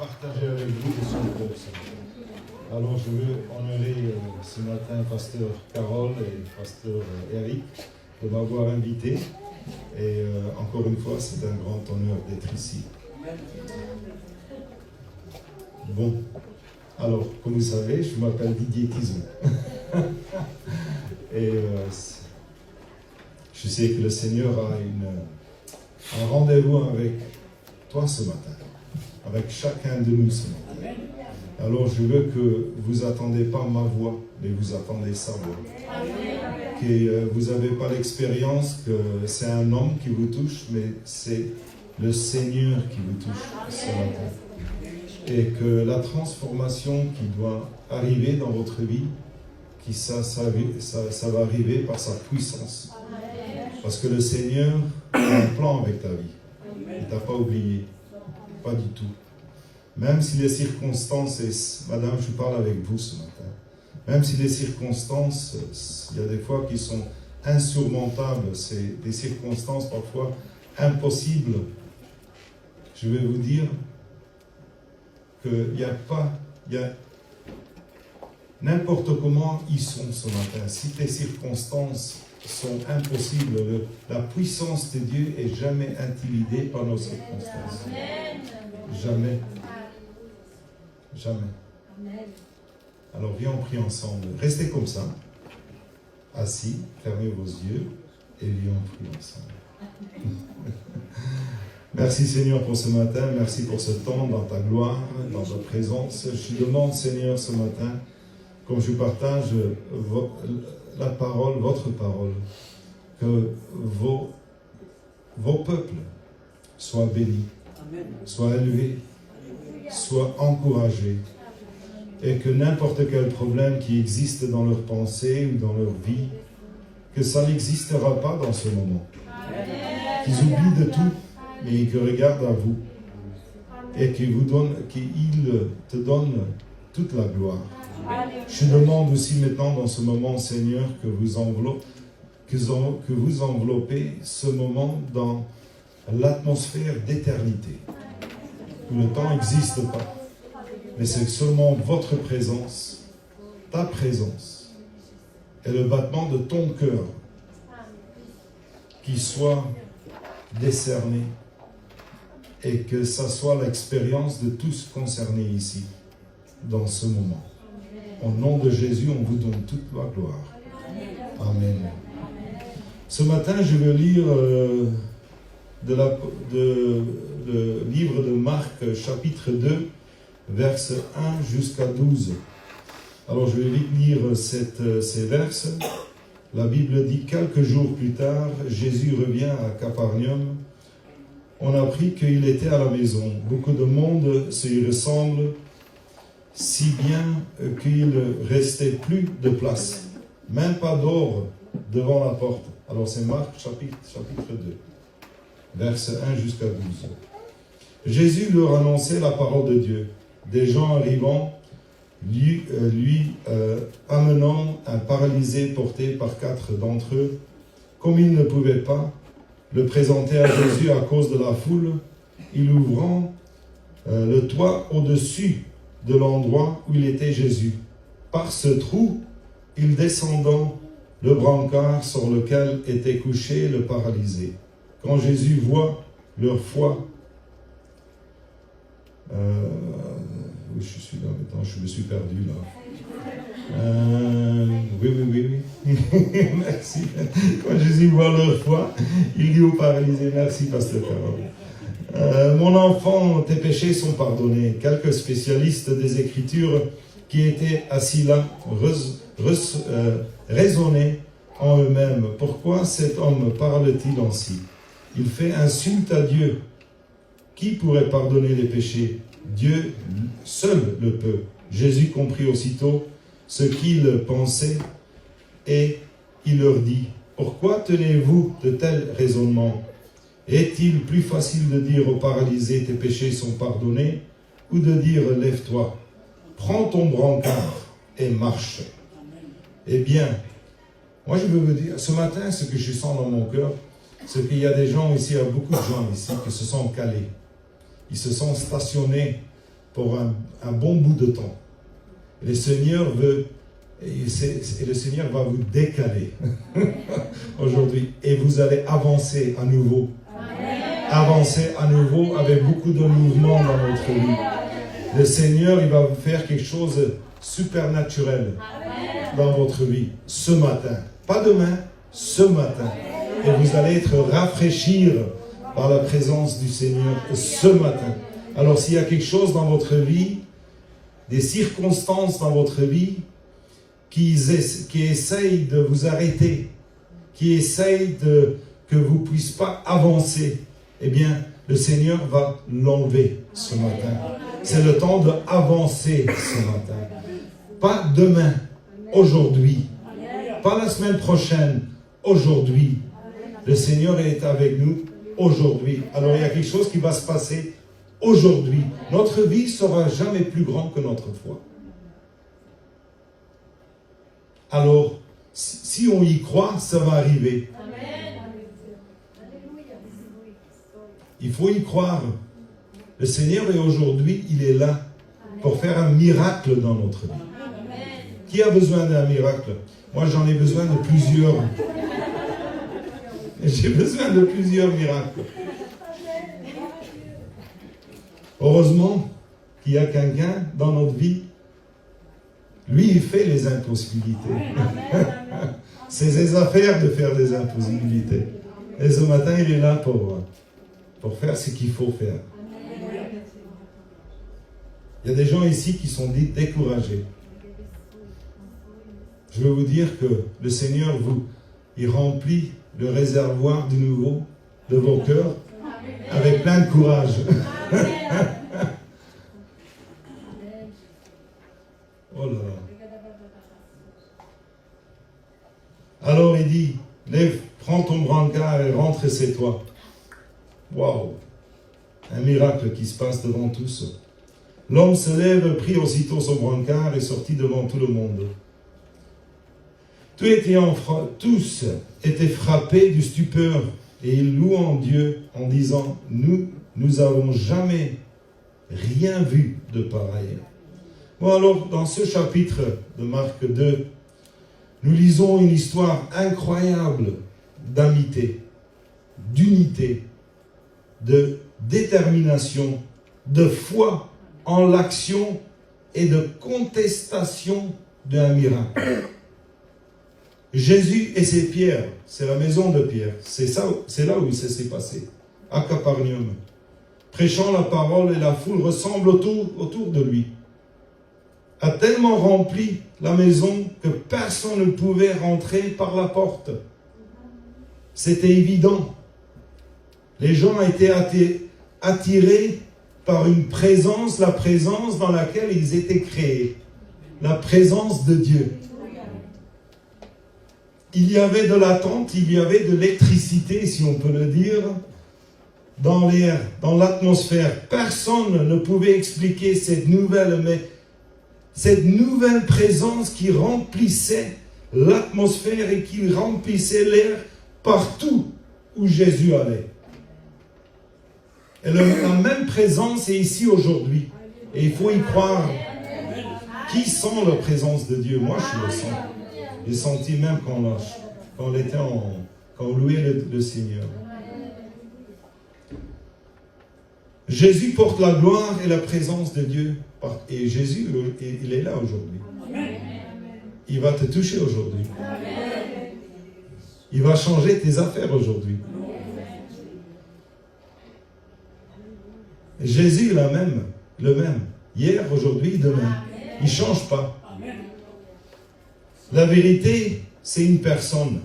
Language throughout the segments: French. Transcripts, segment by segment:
partager avec vous de son cœur. Alors je veux honorer ce matin Pasteur Carole et Pasteur Eric de m'avoir invité. Et encore une fois, c'est un grand honneur d'être ici. Bon, alors, comme vous savez, je m'appelle Didier Tizon. Et je sais que le Seigneur a un rendez-vous avec toi ce matin, avec chacun de nous ce matin. Alors, je veux que vous attendez pas ma voix, mais vous attendez sa voix. Que vous n'avez pas l'expérience que c'est un homme qui vous touche, mais c'est le Seigneur qui vous touche ce matin. Et que la transformation qui doit arriver dans votre vie, ça va arriver par sa puissance. Parce que le Seigneur a un plan avec ta vie. Il ne t'a pas oublié. Pas du tout. Même si les circonstances, et madame, je parle avec vous ce matin, même si les circonstances, il y a des fois qui sont insurmontables, c'est des circonstances parfois impossibles, je vais vous dire qu'il n'y a n'importe comment ils sont ce matin. Si tes circonstances sont impossibles, la puissance de Dieu est jamais intimidée par nos circonstances. Jamais. Jamais. Alors viens, on prie ensemble. Restez comme ça, assis, fermez vos yeux et viens, on prie ensemble. Merci Seigneur pour ce matin, merci pour ce temps dans ta gloire, dans ta présence. Je demande Seigneur ce matin, comme je partage la parole, votre parole, que vos peuples soient bénis, soient élevés, soient encouragés, et que n'importe quel problème qui existe dans leur pensée ou dans leur vie, que ça n'existera pas dans ce moment. Qu'ils oublient de tout, mais qu'ils regardent à vous, et qu'ils te donnent toute la gloire. Je demande aussi maintenant dans ce moment, Seigneur, que vous enveloppez ce moment dans l'atmosphère d'éternité, où le temps n'existe pas. Mais c'est seulement votre présence, ta présence, et le battement de ton cœur qui soit décerné, et que ça soit l'expérience de tous concernés ici, dans ce moment. Au nom de Jésus, on vous donne toute la gloire. Amen. Ce matin, je vais lire le livre de Marc, chapitre 2, versets 1 jusqu'à 12. Alors, je vais vite lire ces versets. La Bible dit, quelques jours plus tard, Jésus revient à Capernaum. On apprit qu'il était à la maison. Beaucoup de monde s'y ressemble, si bien qu'il ne restait plus de place, même pas d'or devant la porte. Alors c'est Marc chapitre 2, versets 1 jusqu'à 12. Jésus leur annonçait la parole de Dieu. Des gens arrivant, lui amenant un paralysé porté par 4 d'entre eux. Comme ils ne pouvaient pas le présenter à Jésus à cause de la foule, il ouvrant le toit au-dessus de l'endroit où il était Jésus. Par ce trou, il descendant le brancard sur lequel était couché le paralysé. Quand Jésus voit leur foi, je suis là maintenant, je me suis perdu là. Oui. Merci. Quand Jésus voit leur foi, il dit au paralysé, merci Pasteur Carole. Mon enfant, tes péchés sont pardonnés. Quelques spécialistes des Écritures qui étaient assis là raisonnaient en eux-mêmes. Pourquoi cet homme parle-t-il ainsi? Il fait insulte à Dieu. Qui pourrait pardonner les péchés? Dieu seul le peut. Jésus comprit aussitôt ce qu'ils pensaient et il leur dit, pourquoi tenez-vous de tels raisonnements? Est-il plus facile de dire au paralysé, tes péchés sont pardonnés, ou de dire, lève-toi, prends ton brancard et marche? Eh bien, moi je veux vous dire, ce matin, ce que je sens dans mon cœur, c'est qu'il y a des gens ici, il y a beaucoup de gens ici qui se sont calés. Ils se sont stationnés pour un bon bout de temps. Et le Seigneur va vous décaler aujourd'hui. Et vous allez avancer à nouveau. Avancer à nouveau avec beaucoup de mouvements dans votre vie. Le Seigneur, il va vous faire quelque chose de supernaturel dans votre vie ce matin. Pas demain, ce matin. Et vous allez être rafraîchis par la présence du Seigneur ce matin. Alors s'il y a quelque chose dans votre vie, des circonstances dans votre vie qui essayent de vous arrêter, qui essayent que vous ne puissiez pas avancer, eh bien, le Seigneur va l'enlever ce matin. C'est le temps d'avancer ce matin. Pas demain, aujourd'hui. Pas la semaine prochaine, aujourd'hui. Le Seigneur est avec nous aujourd'hui. Alors il y a quelque chose qui va se passer aujourd'hui. Notre vie ne sera jamais plus grande que notre foi. Alors, si on y croit, ça va arriver. Il faut y croire. Le Seigneur est aujourd'hui, il est là pour faire un miracle dans notre vie. Qui a besoin d'un miracle? Moi, j'en ai besoin de plusieurs. J'ai besoin de plusieurs miracles. Heureusement qu'il y a quelqu'un dans notre vie. Lui, il fait les impossibilités. C'est ses affaires de faire des impossibilités. Et ce matin, il est là pour faire ce qu'il faut faire. Il y a des gens ici qui sont découragés. Je veux vous dire que le Seigneur il remplit le réservoir de nouveau de vos cœurs avec plein de courage. Oh là là. Alors il dit, lève, prends ton brancard et rentre chez toi. Waouh! Un miracle qui se passe devant tous. L'homme se lève, prit aussitôt son brancard et sortit devant tout le monde. Tous étaient frappés du stupeur et ils louant Dieu en disant, nous n'avons jamais rien vu de pareil. Bon, alors, dans ce chapitre de Marc 2, nous lisons une histoire incroyable d'amitié, d'unité, de détermination, de foi en l'action et de contestation d'un miracle. Jésus et ses pierres, c'est la maison de Pierre, c'est là où ça s'est passé, à Capernaum. Prêchant la parole et la foule ressemble autour de lui. A tellement rempli la maison que personne ne pouvait rentrer par la porte. C'était évident. Les gens étaient attirés par une présence, la présence dans laquelle ils étaient créés. La présence de Dieu. Il y avait de l'attente, il y avait de l'électricité, si on peut le dire, dans l'air, dans l'atmosphère. Personne ne pouvait expliquer cette nouvelle présence qui remplissait l'atmosphère et qui remplissait l'air partout où Jésus allait. Et la même présence est ici aujourd'hui. Et il faut y croire. Qui sent la présence de Dieu? Moi, je le sens. J'ai senti même quand on louait le Seigneur. Jésus porte la gloire et la présence de Dieu. Et Jésus, il est là aujourd'hui. Il va te toucher aujourd'hui. Il va changer tes affaires aujourd'hui. Jésus est le même. Hier, aujourd'hui, demain. Il ne change pas. La vérité, c'est une personne.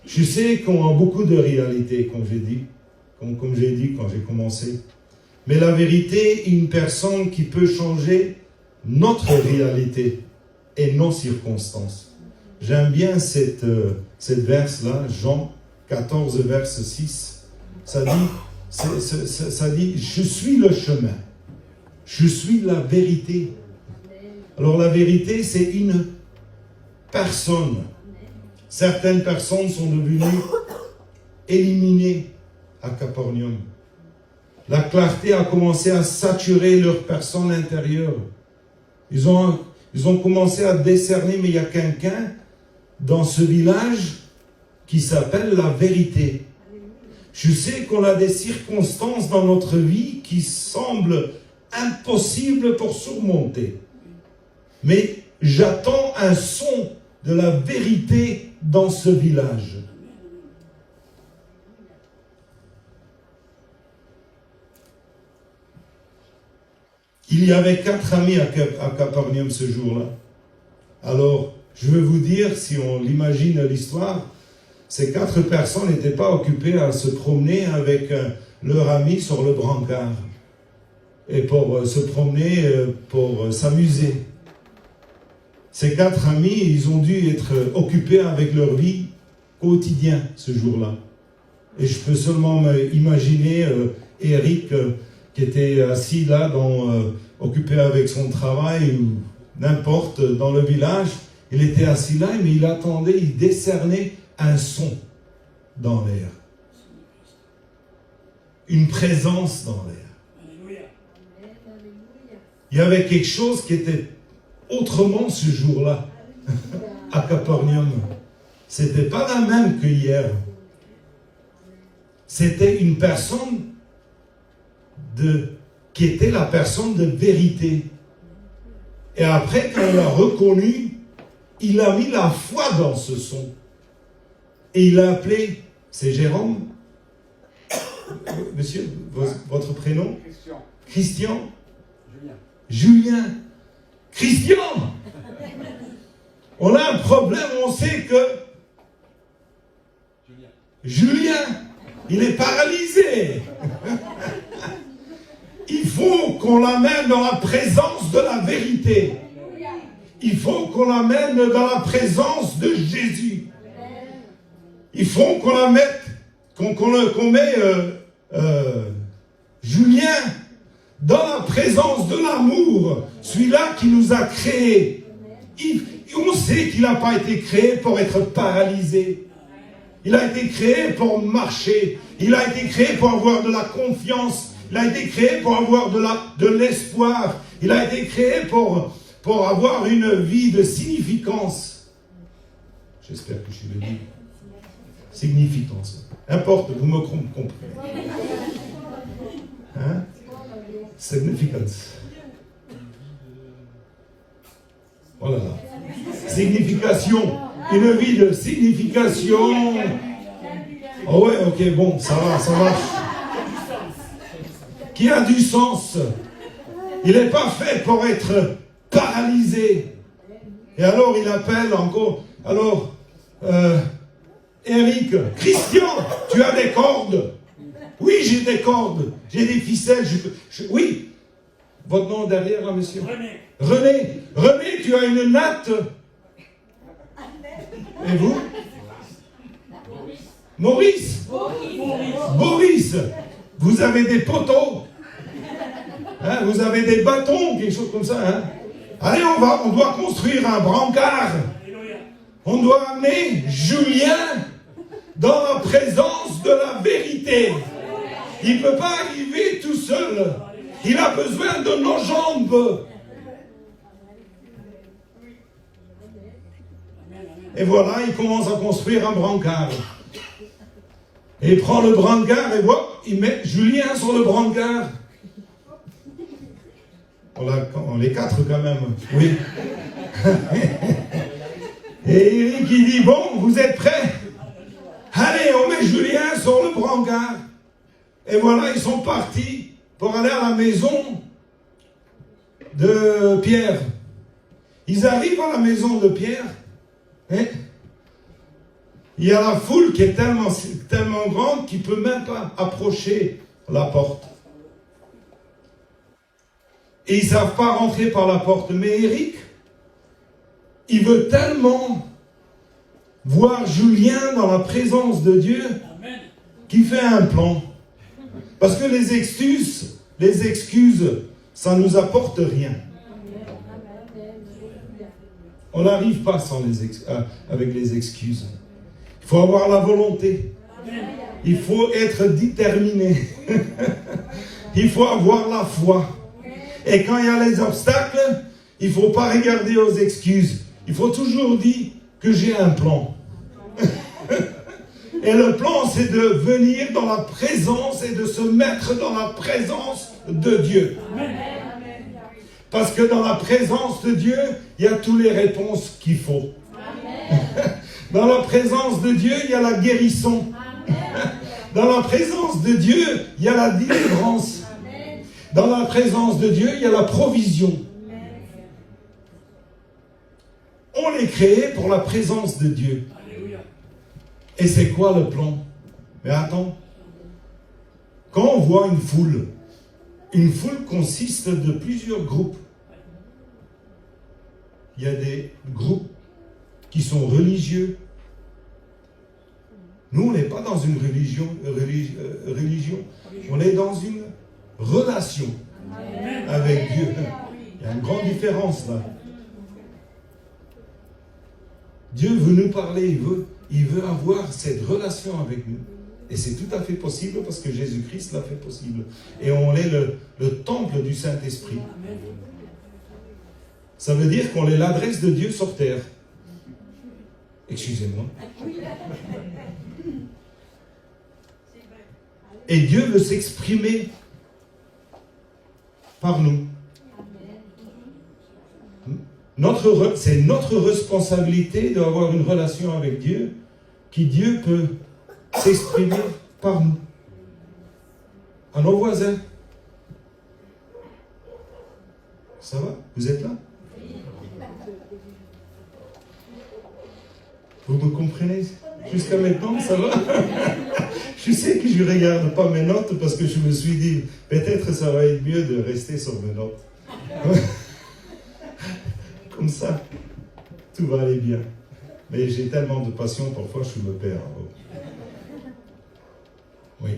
Je sais qu'on a beaucoup de réalités, comme j'ai dit quand j'ai commencé. Mais la vérité est une personne qui peut changer notre réalité et nos circonstances. J'aime bien cette verse-là, Jean 14, verset 6. Ça dit, je suis le chemin. Je suis la vérité. Alors la vérité, c'est une personne. Certaines personnes sont devenues éliminées à Capernaum. La clarté a commencé à saturer leur personne intérieure. Ils ont commencé à décerner, mais il y a quelqu'un dans ce village qui s'appelle la vérité. Je sais qu'on a des circonstances dans notre vie qui semblent impossibles pour surmonter. Mais j'attends un son de la vérité dans ce village. Il y avait 4 amis à Capernaum ce jour-là. Alors, je veux vous dire, si on l'imagine l'histoire, ces 4 personnes n'étaient pas occupées à se promener avec leur ami sur le brancard. Et pour se promener, pour s'amuser. Ces 4 amis, ils ont dû être occupés avec leur vie quotidienne ce jour-là. Et je peux seulement imaginer Eric qui était assis là, occupé avec son travail ou n'importe, dans le village. Il était assis là, mais il attendait, il décernait un son dans l'air. Une présence dans l'air. Il y avait quelque chose qui était autrement ce jour-là, à Capernaum. C'était pas la même que hier. C'était une personne qui était la personne de vérité. Et après, quand il l'a reconnu, il a mis la foi dans ce son. Et il l'a appelé, c'est Jérôme. Monsieur, votre prénom? Christian. Julien. Christian. On a un problème, on sait que Julien, il est paralysé. Il faut qu'on l'amène dans la présence de la vérité. Il faut qu'on l'amène dans la présence de Jésus. Il faut qu'on la mette, qu'on met Julien dans la présence de l'amour, celui-là qui nous a créés. On sait qu'il n'a pas été créé pour être paralysé. Il a été créé pour marcher. Il a été créé pour avoir de la confiance. Il a été créé pour avoir de l'espoir. Il a été créé pour avoir une vie de significance. J'espère que je le dis. Significance. Importe, vous me comprenez. Hein? Significance. Voilà. Signification. Une vie de signification. Oh ouais, ok, bon, ça va, ça marche. Qui a du sens. Il n'est pas fait pour être paralysé. Et alors, il appelle encore. Alors, Eric, Christian, tu as des cordes? Oui, j'ai des cordes. J'ai des ficelles. Oui. Votre nom derrière, là, monsieur? René. René. René, tu as une natte. Et vous? Maurice. Boris. Vous avez des poteaux. Hein, vous avez des bâtons, quelque chose comme ça. Hein? Allez, on doit construire un brancard. On doit amener Julien dans la présence de la vérité. Il ne peut pas arriver tout seul. Il a besoin de nos jambes. Et voilà, il commence à construire un brancard. Et il prend le brancard et voilà, il met Julien sur le brancard. On est 4 quand même. Oui. Et Eric, il dit, bon, vous êtes prêts? Allez, on met Julien sur le brancard. Et voilà, ils sont partis pour aller à la maison de Pierre. Ils arrivent à la maison de Pierre. Et il y a la foule qui est tellement grande qu'il ne peut même pas approcher la porte. Et ils ne savent pas rentrer par la porte. Mais Eric, il veut tellement voir Julien dans la présence de Dieu qu'il fait un plan. Parce que les excuses, ça ne nous apporte rien. On n'arrive pas avec les excuses. Il faut avoir la volonté. Il faut être déterminé. Il faut avoir la foi. Et quand il y a les obstacles, il ne faut pas regarder aux excuses. Il faut toujours dire que j'ai un plan. Et le plan, c'est de venir dans la présence et de se mettre dans la présence de Dieu. Parce que dans la présence de Dieu, il y a toutes les réponses qu'il faut. Dans la présence de Dieu, il y a la guérison. Dans la présence de Dieu, il y a la délivrance. Dans la présence de Dieu, il y a la provision. On est créé pour la présence de Dieu. Et c'est quoi le plan? Mais attends. Quand on voit une foule consiste de plusieurs groupes. Il y a des groupes qui sont religieux. Nous, on n'est pas dans une religion. On est dans une relation avec Dieu. Il y a une grande différence là. Dieu veut nous parler, il veut avoir cette relation avec nous. Et c'est tout à fait possible parce que Jésus-Christ l'a fait possible. Et on est le temple du Saint-Esprit. Ça veut dire qu'on est l'adresse de Dieu sur terre. Excusez-moi. Et Dieu veut s'exprimer par nous. C'est notre responsabilité d'avoir une relation avec Dieu, qui Dieu peut s'exprimer par nous, à nos voisins. Ça va? Vous êtes là? Vous me comprenez? Jusqu'à maintenant, ça va? Je sais que je ne regarde pas mes notes parce que je me suis dit, peut-être ça va être mieux de rester sur mes notes. Comme ça, tout va aller bien. Mais j'ai tellement de passion, parfois je me perds. Oui.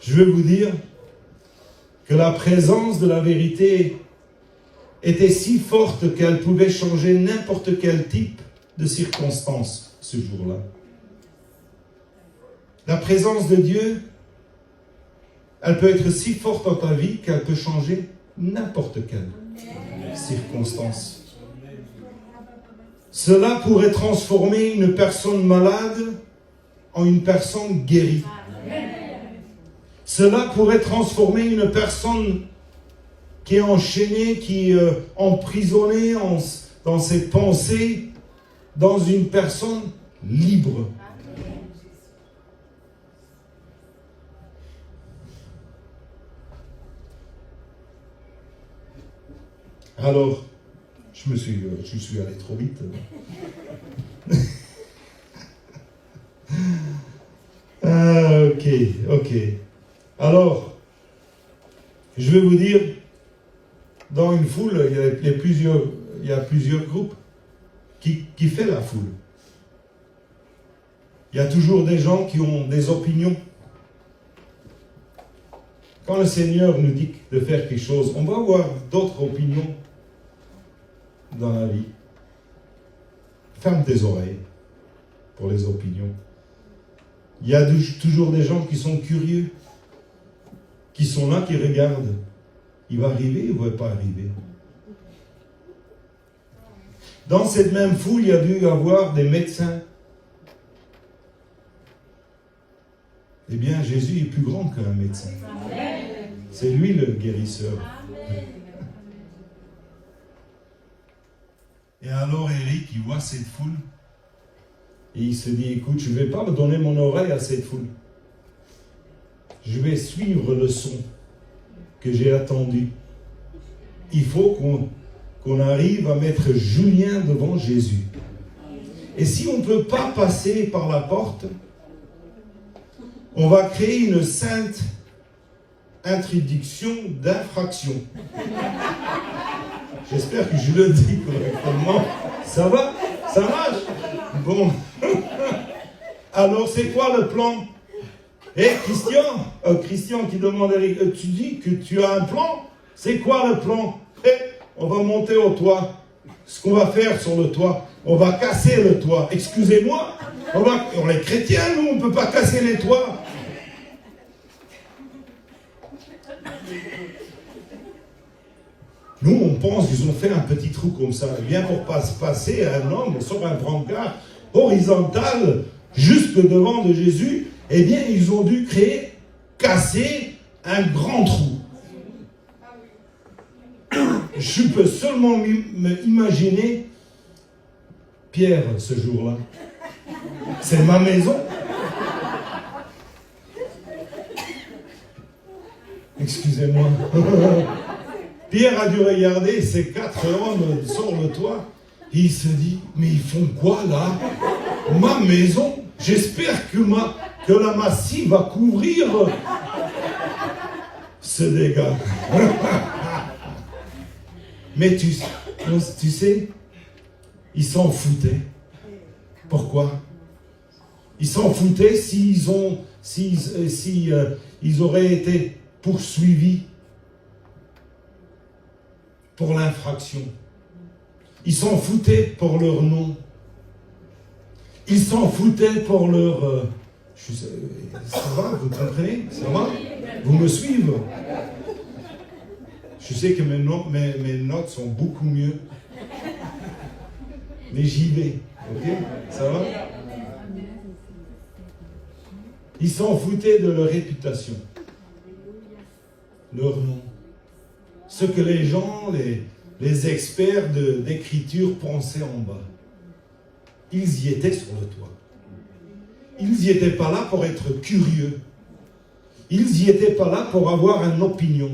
Je veux vous dire que la présence de la vérité était si forte qu'elle pouvait changer n'importe quel type de circonstance ce jour-là. La présence de Dieu, elle peut être si forte dans ta vie qu'elle peut changer n'importe quelle circonstance. Cela pourrait transformer une personne malade en une personne guérie. Cela pourrait transformer une personne qui est enchaînée, qui est emprisonnée dans ses pensées, dans une personne libre. Alors, je suis allé trop vite. Ok. Alors, je vais vous dire, dans une foule, il y a plusieurs groupes qui fait la foule. Il y a toujours des gens qui ont des opinions. Quand le Seigneur nous dit de faire quelque chose, on va avoir d'autres opinions dans la vie. Ferme tes oreilles pour les opinions. Il y a toujours des gens qui sont curieux, qui sont là, qui regardent. Il va arriver ou il ne va pas arriver? Dans cette même foule, il y a dû y avoir des médecins. Eh bien, Jésus est plus grand qu'un médecin. C'est lui le guérisseur. Et alors Eric, il voit cette foule et il se dit, écoute, je ne vais pas me donner mon oreille à cette foule. Je vais suivre le son que j'ai attendu. Il faut qu'on arrive à mettre Julien devant Jésus. Et si on ne peut pas passer par la porte, on va créer une sainte introduction d'infraction. J'espère que je le dis correctement. Ça va? Ça marche? Bon. Alors, c'est quoi le plan? Christian qui demande à Eric, tu dis que tu as un plan? C'est quoi le plan? On va monter au toit. Ce qu'on va faire sur le toit, on va casser le toit. Excusez-moi, on est chrétiens, nous, on ne peut pas casser les toits. Nous, on pense qu'ils ont fait un petit trou comme ça. Eh bien, pour passer un homme sur un brancard horizontal jusque devant de Jésus, eh bien, ils ont dû casser un grand trou. Je peux seulement m'imaginer Pierre ce jour-là. C'est ma maison. Excusez-moi. Pierre a dû regarder ces 4 hommes sur le toit. Et il se dit, mais ils font quoi là? Ma maison? J'espère que la massue va couvrir ce dégât. Mais tu sais, ils s'en foutaient. Pourquoi? Ils s'en foutaient s'ils auraient été poursuivis pour l'infraction. Ils s'en foutaient pour leur nom. Ils s'en foutaient pour leur... ça va, vous comprenez? Ça va? Vous me suivez? Je sais que mes notes sont beaucoup mieux. Mais j'y vais. Ok? Ça va? Ils s'en foutaient de leur réputation. Leur nom. Ce que les gens, les experts d'écriture pensaient en bas. Ils y étaient sur le toit. Ils n'y étaient pas là pour être curieux. Ils n'y étaient pas là pour avoir une opinion.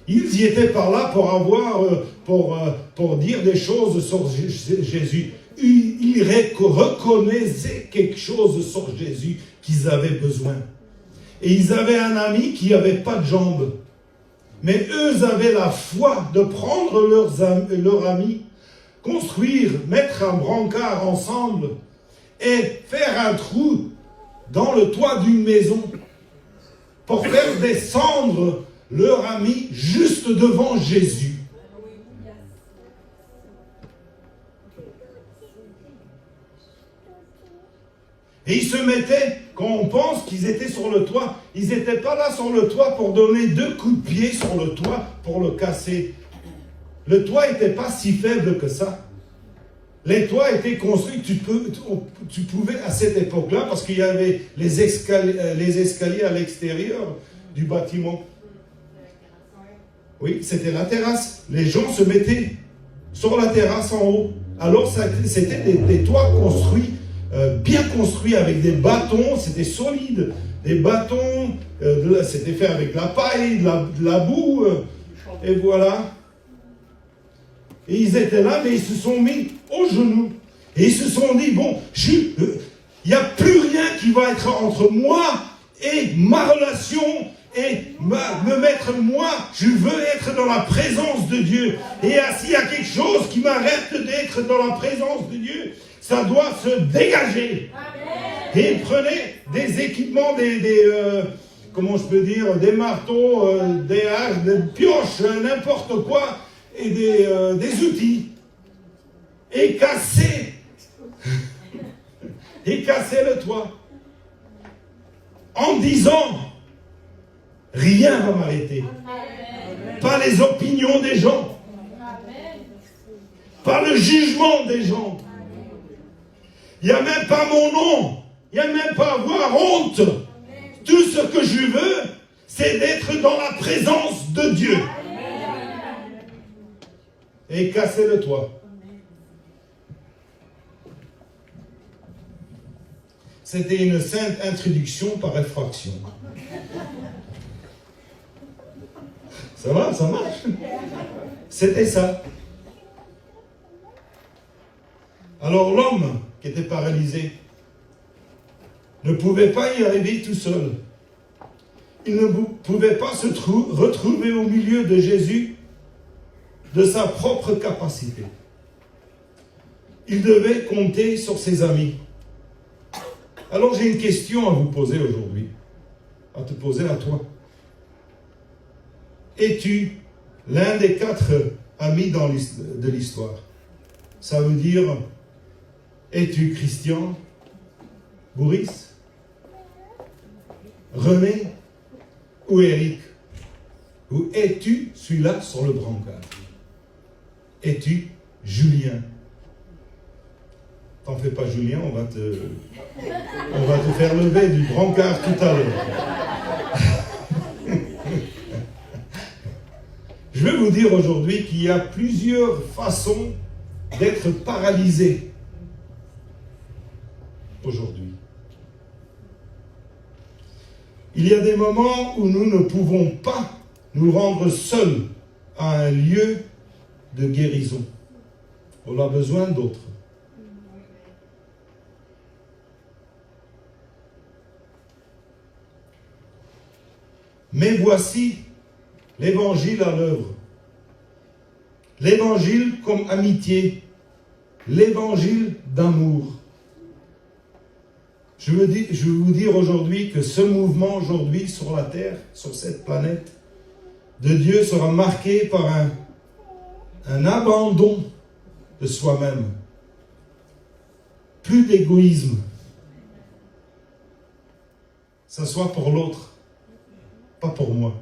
Ils n'y étaient pas là pour avoir, pour dire des choses sur Jésus. Ils reconnaissaient quelque chose sur Jésus qu'ils avaient besoin. Et ils avaient un ami qui n'avait pas de jambes. Mais eux avaient la foi de prendre leur ami, construire, mettre un brancard ensemble et faire un trou dans le toit d'une maison pour faire descendre leur ami juste devant Jésus. Et ils se mettaient, quand on pense qu'ils étaient sur le toit, ils n'étaient pas là sur le toit pour donner 2 coups de pied sur le toit pour le casser. Le toit n'était pas si faible que ça. Les toits étaient construits, tu pouvais à cette époque-là, parce qu'il y avait les escaliers à l'extérieur du bâtiment. Oui, c'était la terrasse. Les gens se mettaient sur la terrasse en haut. Alors c'était des toits construits, bien construits avec des bâtons, c'était solide. Des bâtons, c'était fait avec de la paille, de la boue, et voilà. Et ils étaient là, mais ils se sont mis aux genoux. Et ils se sont dit, bon, il n'y a plus rien qui va être entre moi et ma relation et me mettre moi. Je veux être dans la présence de Dieu. Et s'il y a quelque chose qui m'arrête d'être dans la présence de Dieu, ça doit se dégager. Amen. Et ils prenaient des équipements, comment je peux dire, des marteaux, des haches, des pioches, n'importe quoi, et des outils. Et casser le toit. En disant, rien ne va m'arrêter. Pas les opinions des gens. Pas le jugement des gens. Il n'y a même pas mon nom. Il n'y a même pas avoir honte. Tout ce que je veux, c'est d'être dans la présence de Dieu. Et casser le toit. C'était une sainte introduction par effraction. Ça va, ça marche. C'était ça. Alors l'homme qui était paralysé ne pouvait pas y arriver tout seul. Il ne pouvait pas se retrouver au milieu de Jésus de sa propre capacité. Il devait compter sur ses amis. Alors j'ai une question à vous poser aujourd'hui, à te poser à toi. Es-tu l'un des 4 amis de l'histoire? Ça veut dire, es-tu Christian, Boris, René ou Eric? Ou es-tu celui-là sur le brancard? Es-tu Julien? T'en fais pas Julien, on va te faire lever du brancard tout à l'heure. Je veux vous dire aujourd'hui qu'il y a plusieurs façons d'être paralysé aujourd'hui. Il y a des moments où nous ne pouvons pas nous rendre seuls à un lieu de guérison. On a besoin d'autres. Mais voici l'Évangile à l'œuvre. L'Évangile comme amitié. L'Évangile d'amour. Je veux vous dire aujourd'hui que ce mouvement aujourd'hui sur la terre, sur cette planète, de Dieu sera marqué par un abandon de soi-même. Plus d'égoïsme. Ça soit pour l'autre, pas pour moi.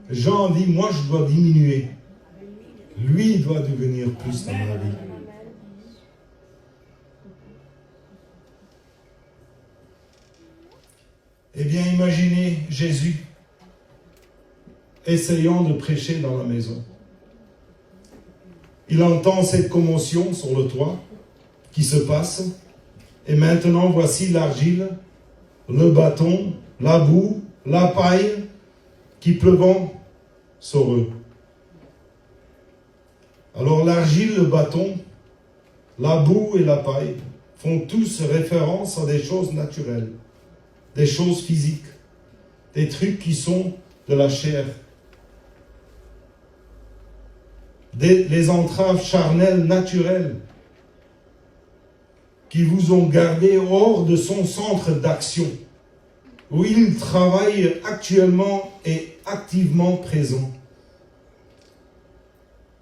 Jean dit, moi je dois diminuer. Lui doit devenir plus dans ma vie. Eh bien, imaginez Jésus essayant de prêcher dans la maison. Il entend cette commotion sur le toit qui se passe. Et maintenant, voici l'argile, le bâton, la boue, la paille qui pleuvent sur eux. Alors l'argile, le bâton, la boue et la paille font tous référence à des choses naturelles, des choses physiques, des trucs qui sont de la chair. Les entraves charnelles naturelles qui vous ont gardé hors de son centre d'action, où il travaille actuellement et activement présent.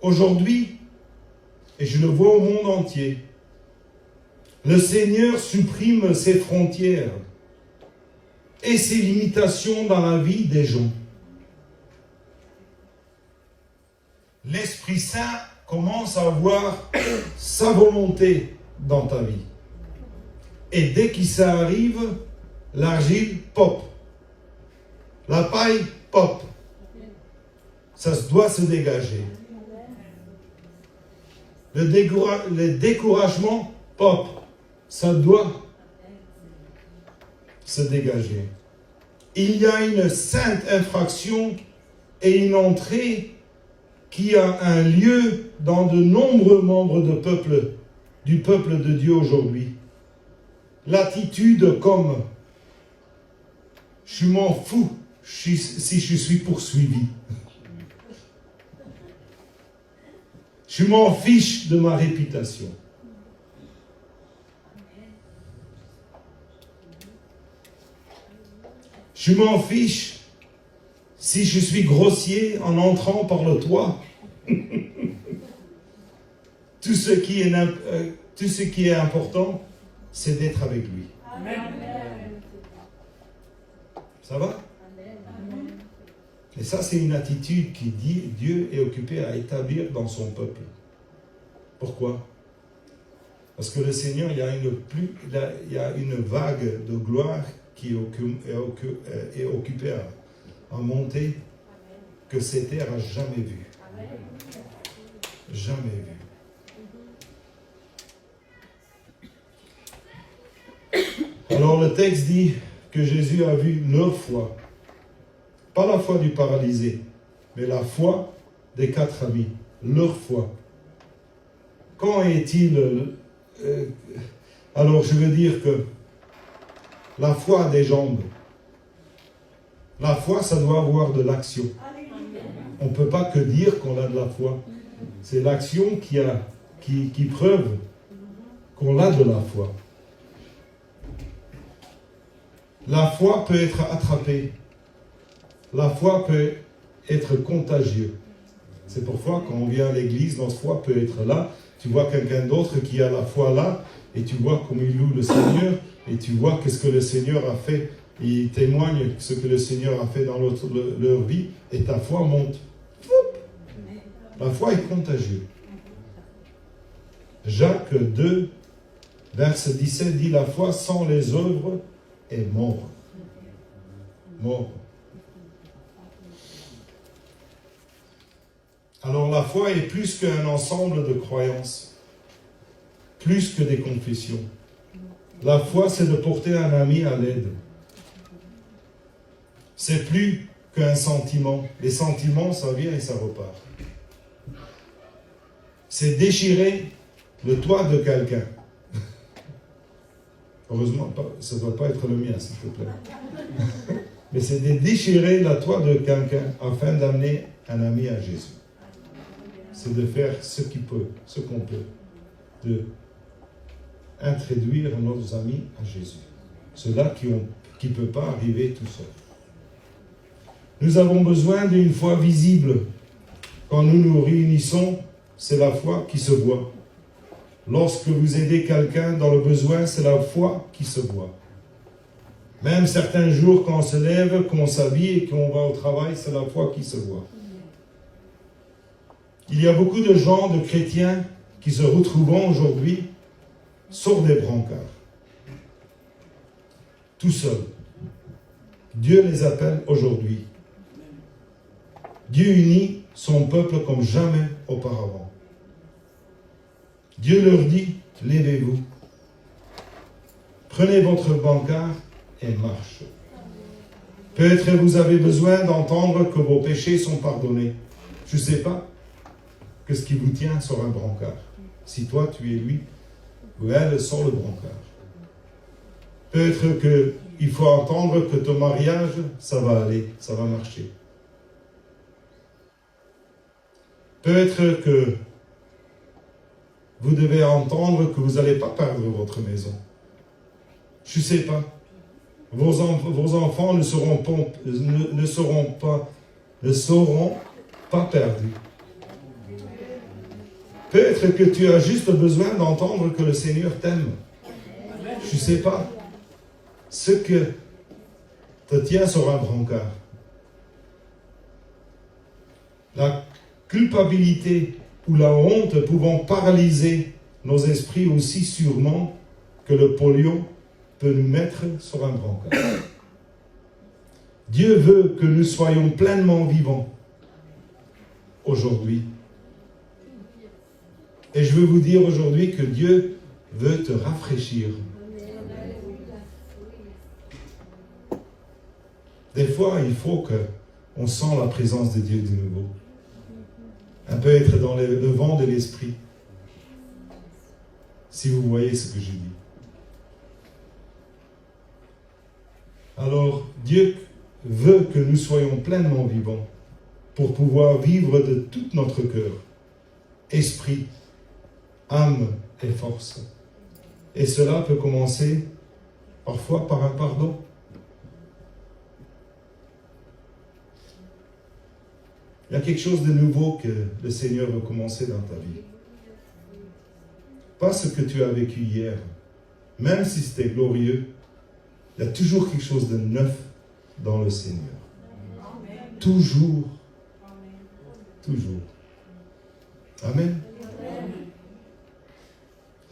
Aujourd'hui, et je le vois au monde entier, le Seigneur supprime ses frontières et ses limitations dans la vie des gens. L'Esprit Saint commence à avoir sa volonté dans ta vie. Et dès que ça arrive, l'argile pop. La paille pop. Ça doit se dégager. Le découragement pop. Ça doit se dégager. Il y a une sainte infraction et une entrée qui a un lieu dans de nombreux membres du peuple de Dieu aujourd'hui. L'attitude comme « je m'en fous si je suis poursuivi. Je m'en fiche de ma réputation. » Je m'en fiche si je suis grossier en entrant par le toit. Tout ce qui est important, c'est d'être avec lui. Amen. Ça va? Amen. Et ça, c'est une attitude qui dit Dieu est occupé à établir dans son peuple. Pourquoi? Parce que le Seigneur, il y a une vague de gloire qui est occupée à monter, que cette terre n'a jamais vu. Jamais vu. Alors le texte dit que Jésus a vu leur foi. Pas la foi du paralysé, mais la foi des 4 amis. Leur foi. Quand est-il... alors je veux dire que la foi a des jambes. La foi, ça doit avoir de l'action. On ne peut pas que dire qu'on a de la foi. C'est l'action qui preuve qu'on a de la foi. La foi peut être attrapée. La foi peut être contagieuse. C'est pourquoi quand on vient à l'église, notre foi peut être là. Tu vois quelqu'un d'autre qui a la foi là, et tu vois comme il loue le Seigneur, et tu vois qu'est-ce que le Seigneur a fait ils témoignent ce que le Seigneur a fait dans leur vie, et ta foi monte. La foi est contagieuse. Jacques 2, verset 17 dit, la foi sans les œuvres est mort. Mort. Alors la foi est plus qu'un ensemble de croyances, plus que des confessions. La foi, c'est de porter un ami à l'aide. C'est plus qu'un sentiment. Les sentiments, ça vient et ça repart. C'est déchirer le toit de quelqu'un. Heureusement, ça ne doit pas être le mien, s'il te plaît. Mais c'est de déchirer la toit de quelqu'un afin d'amener un ami à Jésus. C'est de faire ce qu'on peut, de introduire nos amis à Jésus. Ceux-là qui ne peuvent pas arriver tout seuls. Nous avons besoin d'une foi visible. Quand nous nous réunissons, c'est la foi qui se voit. Lorsque vous aidez quelqu'un dans le besoin, c'est la foi qui se voit. Même certains jours, quand on se lève, qu'on s'habille et qu'on va au travail, c'est la foi qui se voit. Il y a beaucoup de gens, de chrétiens, qui se retrouvent aujourd'hui sur des brancards. Tout seuls. Dieu les appelle aujourd'hui. Dieu unit son peuple comme jamais auparavant. Dieu leur dit, levez-vous. Prenez votre brancard et marche. Peut-être vous avez besoin d'entendre que vos péchés sont pardonnés. Je ne sais pas ce qui vous tient sur un brancard. Si toi tu es lui, ou elle sur le brancard. Peut-être qu'il faut entendre que ton mariage, ça va aller, ça va marcher. Peut-être que vous devez entendre que vous n'allez pas perdre votre maison. Je ne sais pas. Vos enfants ne seront pas perdus. Peut-être que tu as juste besoin d'entendre que le Seigneur t'aime. Je ne sais pas ce que te tient sur un brancard. La culpabilité ou la honte pouvant paralyser nos esprits aussi sûrement que le polio peut nous mettre sur un brancard. Dieu veut que nous soyons pleinement vivants aujourd'hui. Et je veux vous dire aujourd'hui que Dieu veut te rafraîchir. Des fois, il faut qu'on sente la présence de Dieu de nouveau. Un peu être dans le vent de l'esprit. Si vous voyez ce que je dis. Alors, Dieu veut que nous soyons pleinement vivants pour pouvoir vivre de tout notre cœur, esprit, âme et force. Et cela peut commencer parfois par un pardon. Il y a quelque chose de nouveau que le Seigneur veut commencer dans ta vie. Pas ce que tu as vécu hier. Même si c'était glorieux, il y a toujours quelque chose de neuf dans le Seigneur. Amen. Toujours. Toujours. Amen. Amen.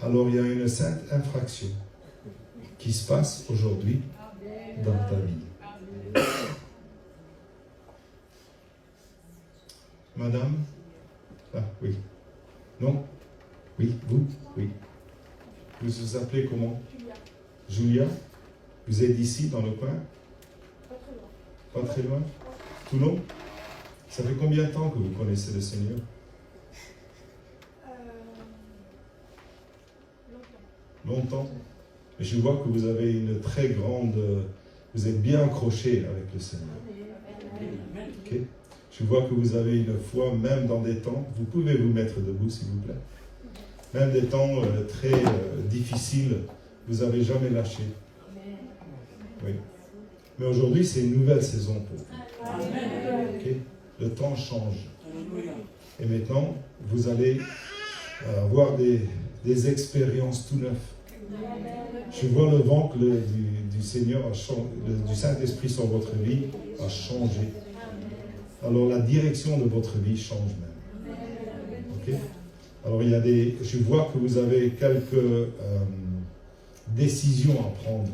Alors il y a une sainte infraction qui se passe aujourd'hui dans ta vie. Madame? Ah, oui. Non? Oui, vous? Oui. Vous vous appelez comment? Julia. Vous êtes ici, dans le coin? Pas très loin. Toulon? Ça fait combien de temps que vous connaissez le Seigneur? Longtemps. Et je vois que vous avez une très grande... Vous êtes bien accroché avec le Seigneur. Ok? Je vois que vous avez une foi, même dans des temps... Vous pouvez vous mettre debout, s'il vous plaît. Même des temps très difficiles, vous n'avez jamais lâché. Oui. Mais aujourd'hui, c'est une nouvelle saison pour vous. Okay? Le temps change. Et maintenant, vous allez avoir des expériences tout neuves. Je vois le vent du Seigneur, du Saint-Esprit sur votre vie a changé. Alors la direction de votre vie change même. Ok? Alors je vois que vous avez quelques décisions à prendre.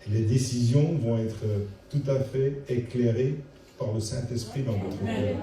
Et les décisions vont être tout à fait éclairées par le Saint-Esprit dans votre vie.